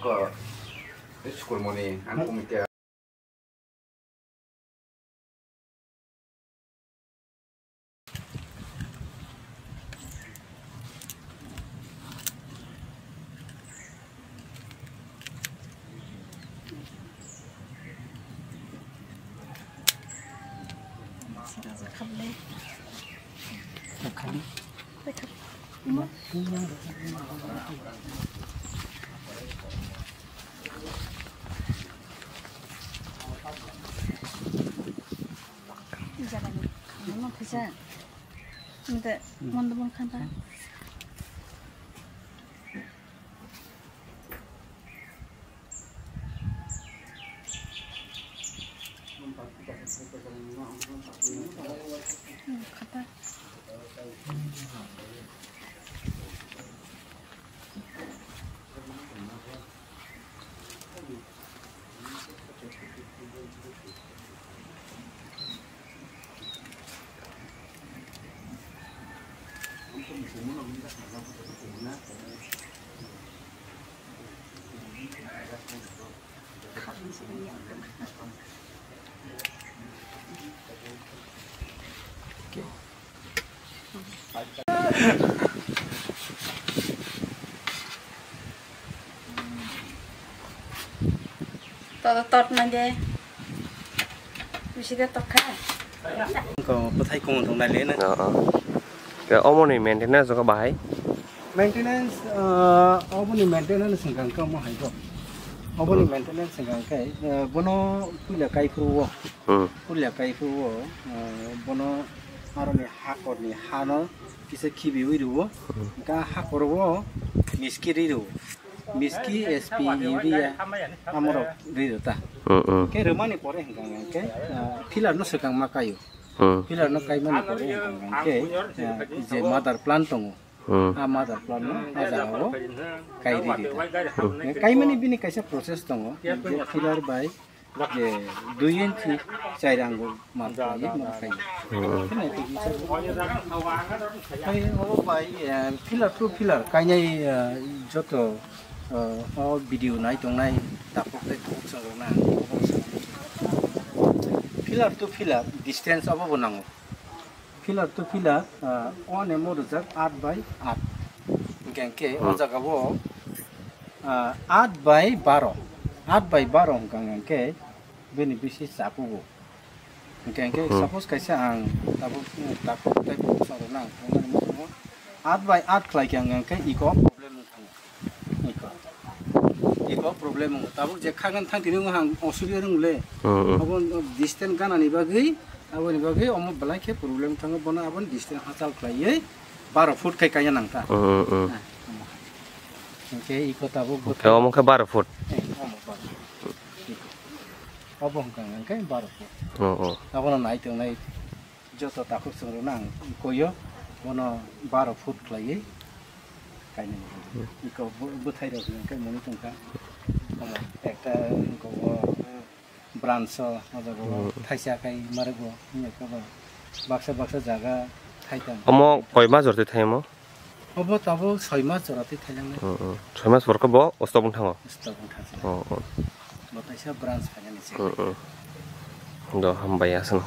Kok sekolah mau nih, aku mikir. bisa. Minta teman-teman kan Pak. Kata. Tot nanti, bisa tetap kan? Có thấy cùng thằng này lên này. Cái 어머니 maintenance có bài. Maintenance, 어머니 maintenance 생각 그 뭐 하죠. 어머니 maintenance 생각 그 번호 풀려 가이 프로. 풀려 가이 프로. 번호 하루에 하거니 하나 기세 키비 위로. 그러니까 하거로 미스키리로. Miski SP Yuria Amoro Ridota. Ke remani pore hanggang ke pilar no sekang makayu. Pilar no kai mani pore hanggang ke je mother plant tongo. Mother plant no ajawo kai ridita. Kai mani bini kaisa proses tongo. Je pilar by je 2 inch cairanggo mantai marakai. Kena itu bisa. Kai ho by pilar to pilar kainyai joto video naik dong naik tapuk teh tapuk sarana pillar to pillar distance apa bonang pillar to pillar on emo rujak 8 by 8 gengke o jaga bo 8 by 12 8 by 12 gengke beni bisi sapu bo gengke suppose kaisa ang tapuk teh tapuk sarana 8 by 8 klai gengke iko problem 이거 프로블렘은 따로 제 카간 탕 되는 거 한 어수리는 걸래. 아번 디스텐 가나니 바기 아번 바기 어머 블라이케 프로블렘 탕 보나 아번 디스텐 하살 클라이에 바로 풋 카이카야 낭타. 오케이 이거 따보 오케이 어머 그 바로 풋. 어번 강 강 바로 풋. 아번 나이 때 나이 저서 따고 서로 낭 고요. 오너 바로 풋 클라이에 কাইনে ইকো বুথাই রাখলেন কাই মনি টঙ্কা একটা গো ব্রাঞ্চ আজাগো থাইসা কাই মারগো নিকাবা বাক্সা বাক্সা জায়গা থাইতাম অমো কয় মাস জরতে থাইমো অবো তাবো 6 মাস জরাতে থাইলাংনে 6 মাস বরক ব অস্তবং থাঙো অস্তবং থাছে বতাইসা ব্রাঞ্চ ফাইনানিছে দ হামবাই আসন